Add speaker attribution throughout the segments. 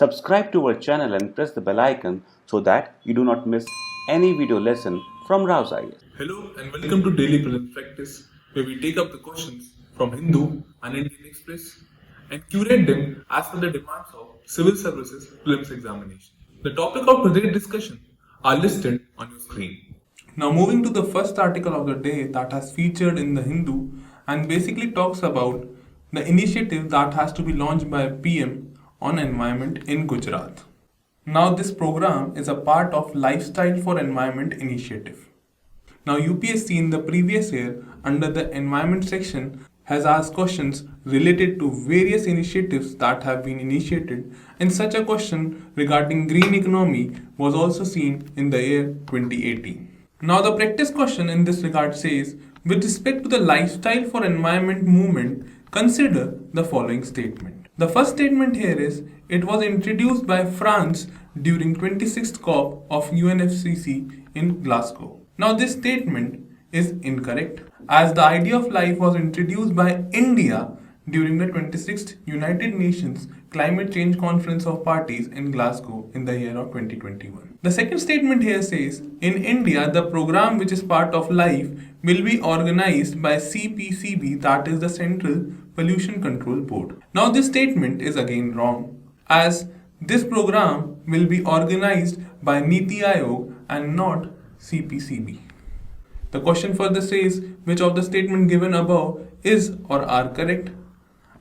Speaker 1: Subscribe to our channel and press the bell icon so that you do not miss any video lesson from RAU'S IAS.
Speaker 2: Hello and welcome to Daily Prelims Practice, where we take up the questions from Hindu and Indian Express and curate them as per the demands of Civil Services Prelims Examination. The topic of today's discussion are listed on your screen. Now moving to the first article of the day that has featured in the Hindu and basically talks about the initiative that has to be launched by PM on environment in Gujarat. Now this program is a part of Lifestyle for Environment initiative. Now UPSC in the previous year under the environment section has asked questions related to various initiatives that have been initiated, and such a question regarding green economy was also seen in the year 2018. Now the practice question in this regard says, with respect to the Lifestyle for Environment movement, consider the following statement. The first statement here is, it was introduced by France during 26th COP of UNFCCC in Glasgow. Now this statement is incorrect, as the idea of life was introduced by India during the 26th United Nations Climate Change Conference of Parties in Glasgow in the year of 2021. The second statement here says, in India, the program which is part of life will be organized by CPCB, that is the Central Pollution Control Board. Now this statement is again wrong, as this program will be organized by Niti Aayog and not CPCB. The question further says, which of the statement given above is or are correct?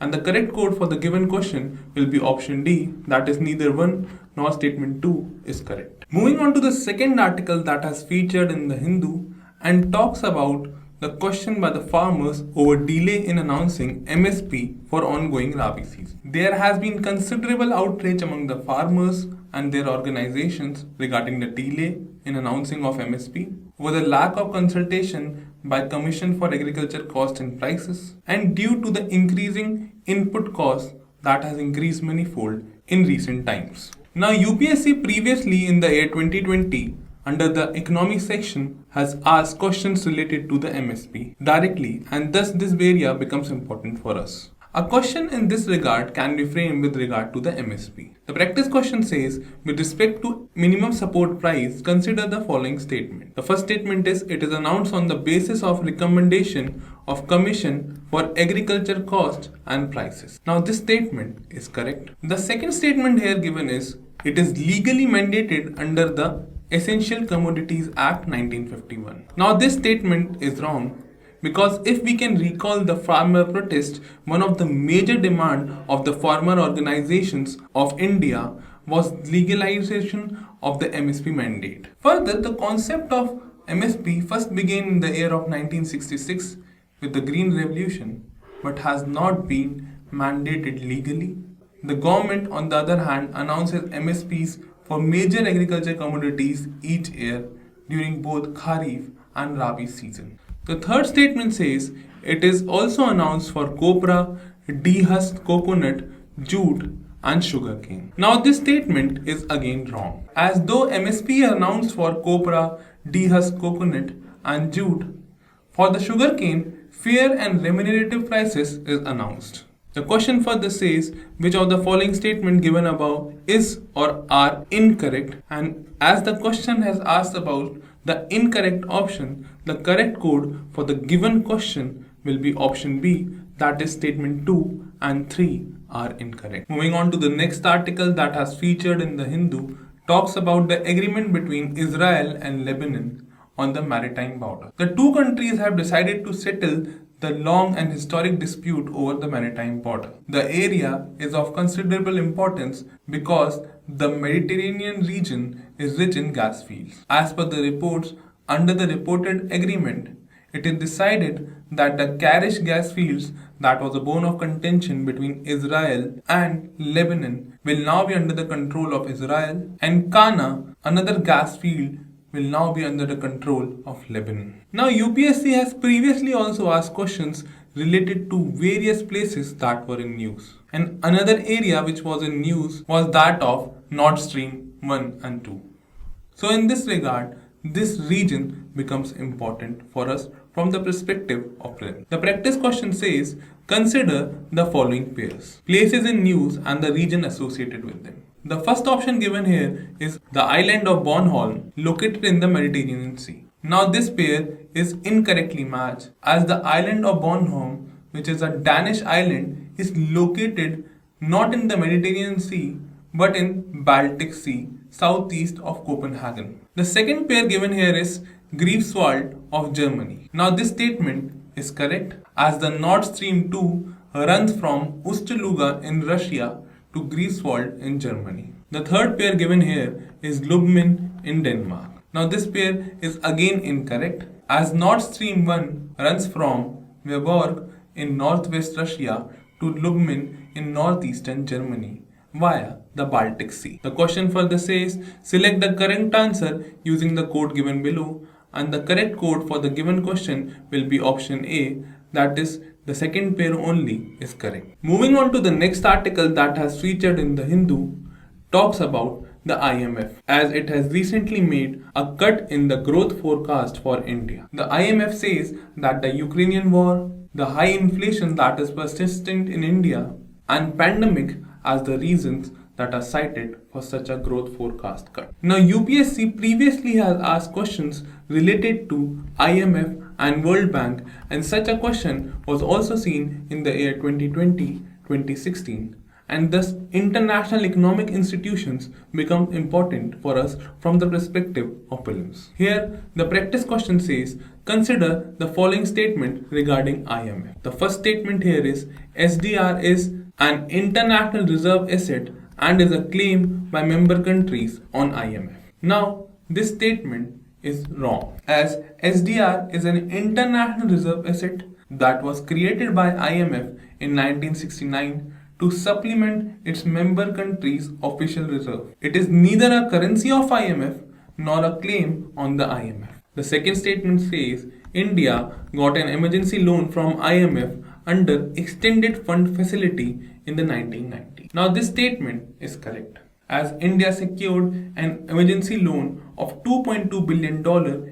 Speaker 2: And the correct code for the given question will be option D, that is neither 1 nor statement 2 is correct. Moving on to the second article that has featured in the Hindu and talks about the question by the farmers over delay in announcing MSP for ongoing Rabi season. There has been considerable outrage among the farmers and their organizations regarding the delay in announcing of MSP, over the lack of consultation by Commission for Agriculture Cost and Prices, and due to the increasing input cost that has increased manifold in recent times. Now UPSC previously in the year 2020 under the economic section has asked questions related to the MSP directly, and thus this area becomes important for us. A question in this regard can be framed with regard to the MSP. The practice question says, with respect to minimum support price, consider the following statement. The first statement is, it is announced on the basis of recommendation of Commission for Agriculture Cost and Prices. Now this statement is correct. The second statement here given is, it is legally mandated under the Essential Commodities Act 1951. Now this statement is wrong, because if we can recall the farmer protest, one of the major demand of the farmer organizations of India was legalization of the MSP mandate. Further, the concept of MSP first began in the year of 1966 with the Green Revolution, but has not been mandated legally. The government, on the other hand, announces MSPs for major agriculture commodities each year during both Kharif and Rabi season. The third statement says, it is also announced for copra, dehusked coconut, jute and sugarcane. Now this statement is again wrong, as though MSP is announced for copra, dehusked coconut and jute, for the sugarcane, fair and remunerative prices is announced. The question further says, which of the following statement given above is or are incorrect, and as the question has asked about the incorrect option, the correct code for the given question will be option B, that is statement 2 and 3 are incorrect. Moving on to the next article that has featured in the Hindu talks about the agreement between Israel and Lebanon on the maritime border. The two countries have decided to settle the long and historic dispute over the maritime border. The area is of considerable importance because the Mediterranean region is rich in gas fields. As per the reports, under the reported agreement, it is decided that the Karish gas fields that was a bone of contention between Israel and Lebanon will now be under the control of Israel, and Kana, another gas field, will now be under the control of Lebanon. Now UPSC has previously also asked questions related to various places that were in news. And another area which was in news was that of Nord Stream 1 and 2. So in this regard, this region becomes important for us from the perspective of prelims. The practice question says, consider the following pairs, places in news and the region associated with them. The first option given here is the island of Bornholm, located in the Mediterranean Sea. Now this pair is incorrectly matched, as the island of Bornholm, which is a Danish island, is located not in the Mediterranean Sea but in Baltic Sea, southeast of Copenhagen. The second pair given here is Greifswald of Germany. Now this statement is correct, as the Nord Stream 2 runs from Ust-Luga in Russia to Greifswald in Germany. The third pair given here is Lubmin in Denmark. Now this pair is again incorrect, as Nord Stream 1 runs from Viborg in northwest Russia to Lubmin in northeastern Germany via the Baltic Sea. The question further says, select the correct answer using the code given below, and the correct code for the given question will be option A, that is, the second pair only is correct. Moving on to the next article that has featured in the Hindu, talks about the IMF, as it has recently made a cut in the growth forecast for India. The IMF says that the Ukrainian war, the high inflation that is persistent in India, and pandemic as the reasons that are cited for such a growth forecast cut. Now UPSC previously has asked questions related to IMF and World Bank, and such a question was also seen in the year 2020-2016, and thus international economic institutions become important for us from the perspective of prelims. Here the practice question says, consider the following statement regarding IMF. The first statement here is, SDR is an international reserve asset and is a claim by member countries on IMF. Now this statement is wrong, as SDR is an international reserve asset that was created by IMF in 1969 to supplement its member countries' official reserve. It is neither a currency of IMF nor a claim on the IMF. The second statement says, India got an emergency loan from IMF under Extended Fund Facility in the 1990s. Now this statement is correct, as India secured an emergency loan of $2.2 billion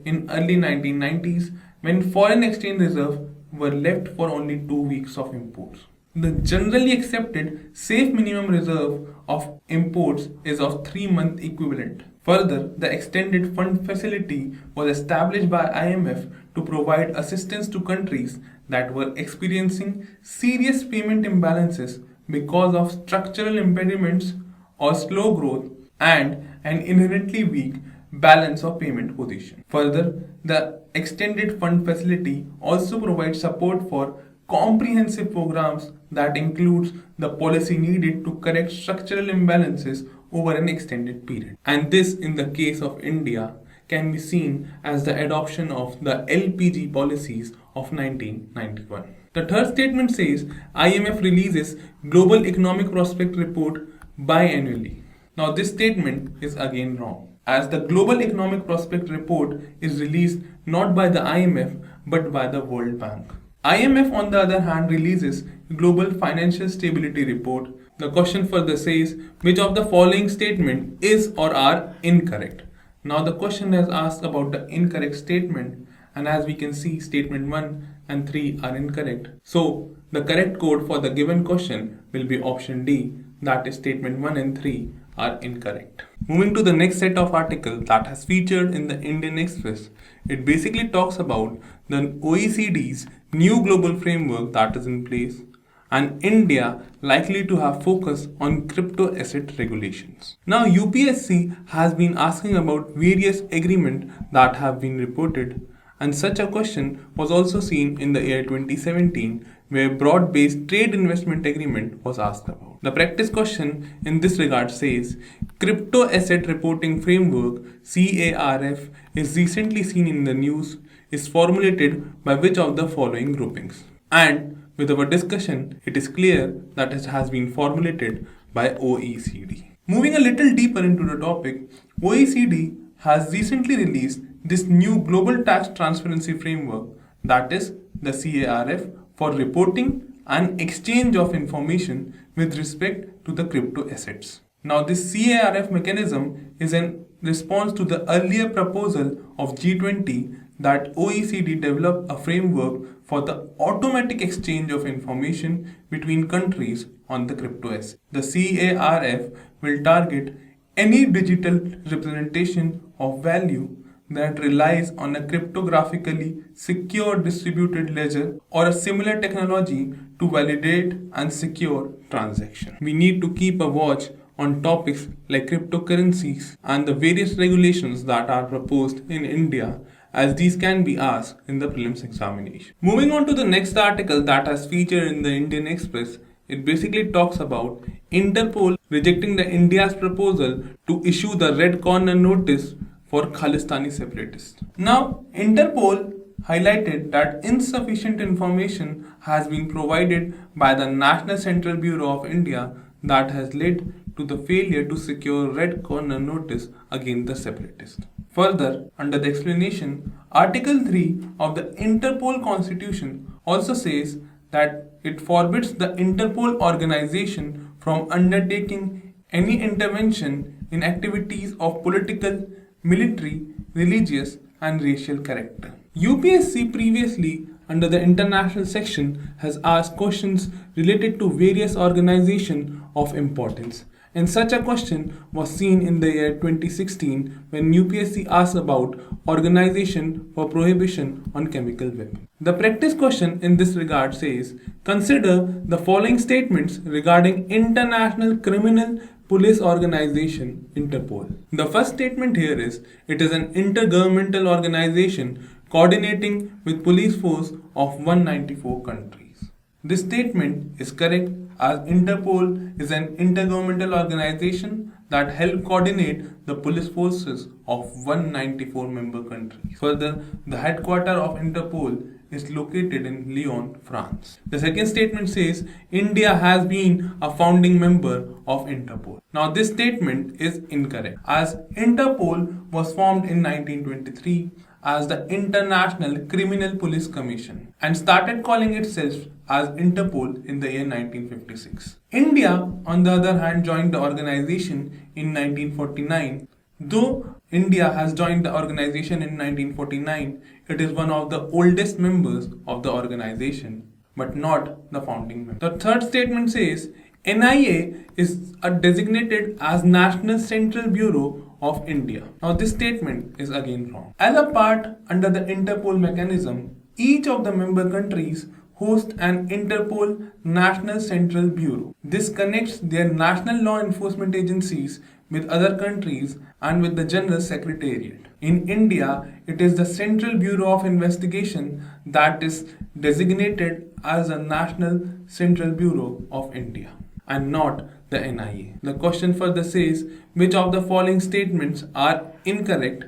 Speaker 2: in early 1990s when foreign exchange reserves were left for only 2 weeks of imports. The generally accepted safe minimum reserve of imports is of 3-month equivalent. Further, the Extended Fund Facility was established by IMF to provide assistance to countries that were experiencing serious payment imbalances because of structural impediments or slow growth and an inherently weak balance of payment position. Further, the Extended Fund Facility also provides support for comprehensive programs that includes the policy needed to correct structural imbalances over an extended period. And this, in the case of India, can be seen as the adoption of the LPG policies of 1991. The third statement says IMF releases Global Economic Prospect Report biannually. Now this statement is again wrong, as the Global Economic Prospect Report is released not by the IMF but by the World Bank. IMF, on the other hand, releases Global Financial Stability Report. The question further says, which of the following statement is or are incorrect? Now the question has asked about the incorrect statement, and as we can see, statement 1 and 3 are incorrect. So the correct code for the given question will be option D, that is statement 1 and 3 are incorrect. Moving to the next set of articles that has featured in the Indian Express, it basically talks about the OECD's new global framework that is in place, and India likely to have focus on crypto asset regulations. Now UPSC has been asking about various agreements that have been reported, and such a question was also seen in the year 2017, where broad-based trade investment agreement was asked about. The practice question in this regard says, Crypto Asset Reporting Framework CARF is recently seen in the news, is formulated by which of the following groupings? And with our discussion, it is clear that it has been formulated by OECD. Moving a little deeper into the topic, OECD has recently released this new Global Tax Transparency Framework, that is the CARF, for reporting and exchange of information with respect to the crypto assets. Now this CARF mechanism is in response to the earlier proposal of G20 that OECD develop a framework for the automatic exchange of information between countries on the crypto asset. The CARF will target any digital representation of value that relies on a cryptographically secure distributed ledger or a similar technology to validate and secure transactions. We need to keep a watch on topics like cryptocurrencies and the various regulations that are proposed in India, as these can be asked in the prelims examination. Moving on to the next article that has featured in the Indian Express, it basically talks about Interpol rejecting the India's proposal to issue the red corner notice for Khalistani separatists. Now, Interpol highlighted that insufficient information has been provided by the National Central Bureau of India that has led to the failure to secure red corner notice against the separatists. Further, under the explanation, Article 3 of the Interpol Constitution also says that it forbids the Interpol organization from undertaking any intervention in activities of political, military, religious, and racial character. UPSC previously, under the international section, has asked questions related to various organizations of importance. And such a question was seen in the year 2016 when UPSC asked about Organization for Prohibition on Chemical Weapons. The practice question in this regard says, consider the following statements regarding International Criminal Police Organization, Interpol. The first statement here is, it is an intergovernmental organization coordinating with police force of 194 countries. This statement is correct, as Interpol is an intergovernmental organization that helps coordinate the police forces of 194 member countries. Further, the headquarters of Interpol is located in Lyon, France. The second statement says India has been a founding member of Interpol. Now this statement is incorrect, as Interpol was formed in 1923 as the International Criminal Police Commission and started calling itself as Interpol in the year 1956. India, on the other hand, joined the organization in 1949. Though India has joined the organization in 1949, it is one of the oldest members of the organization, but not the founding member. The third statement says NIA is designated as National Central Bureau of India. Now this statement is again wrong. As a part under the Interpol mechanism, each of the member countries host an Interpol National Central Bureau. This connects their national law enforcement agencies with other countries and with the General Secretariat. In India, it is the Central Bureau of Investigation that is designated as a National Central Bureau of India and not the NIA. The question further says, which of the following statements are incorrect?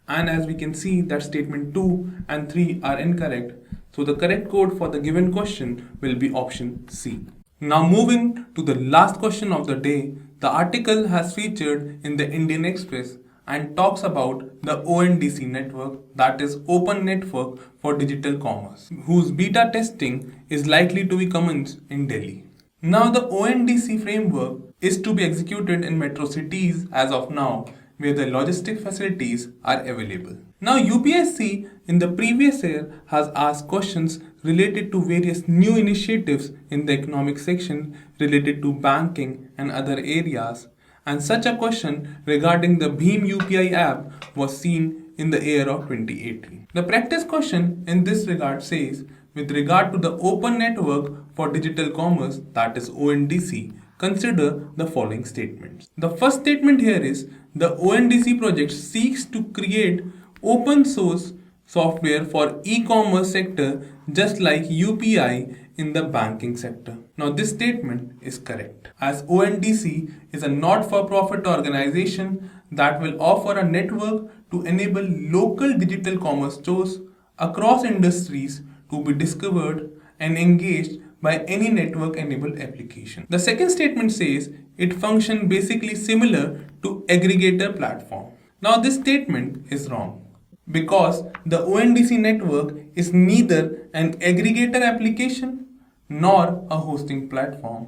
Speaker 2: And as we can see that statement 2 and 3 are incorrect. So the correct code for the given question will be option C. Now moving to the last question of the day, the article has featured in the Indian Express and talks about the ONDC network, that is Open Network for Digital Commerce, whose beta testing is likely to be commenced in Delhi. Now the ONDC framework is to be executed in metro cities as of now, where the logistic facilities are available. Now UPSC in the previous year has asked questions related to various new initiatives in the economic section related to banking and other areas, and such a question regarding the Bhim UPI app was seen in the year of 2018. The practice question in this regard says, with regard to the Open Network for Digital Commerce, that is ONDC, consider the following statements. The first statement here is, the ONDC project seeks to create open source software for e-commerce sector just like UPI in the banking sector. Now this statement is correct, as ONDC is a not-for-profit organization that will offer a network to enable local digital commerce stores across industries to be discovered and engaged by any network-enabled application. The second statement says it functions basically similar to aggregator platform. Now this statement is wrong, because the ONDC network is neither an aggregator application nor a hosting platform,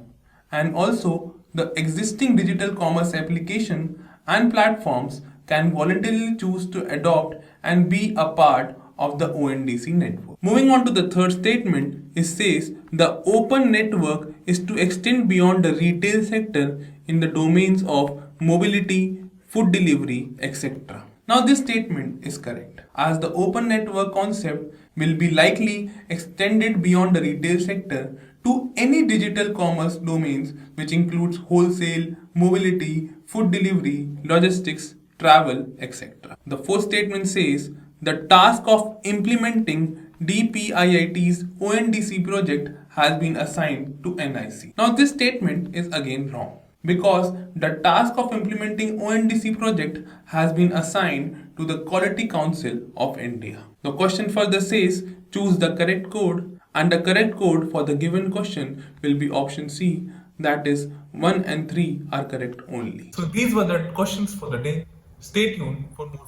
Speaker 2: and also the existing digital commerce application and platforms can voluntarily choose to adopt and be a part of the ONDC network. Moving on to the third statement, it says the open network is to extend beyond the retail sector in the domains of mobility, food delivery, etc. Now this statement is correct, as the open network concept will be likely extended beyond the retail sector to any digital commerce domains, which includes wholesale, mobility, food delivery, logistics, travel, etc. The fourth statement says the task of implementing DPIIT's ONDC project has been assigned to NIC. Now this statement is again wrong, because the task of implementing ONDC project has been assigned to the Quality Council of India. The question further says choose the correct code, and the correct code for the given question will be option C, that is 1 and 3 are correct only. So these were the questions for the day. Stay tuned for more.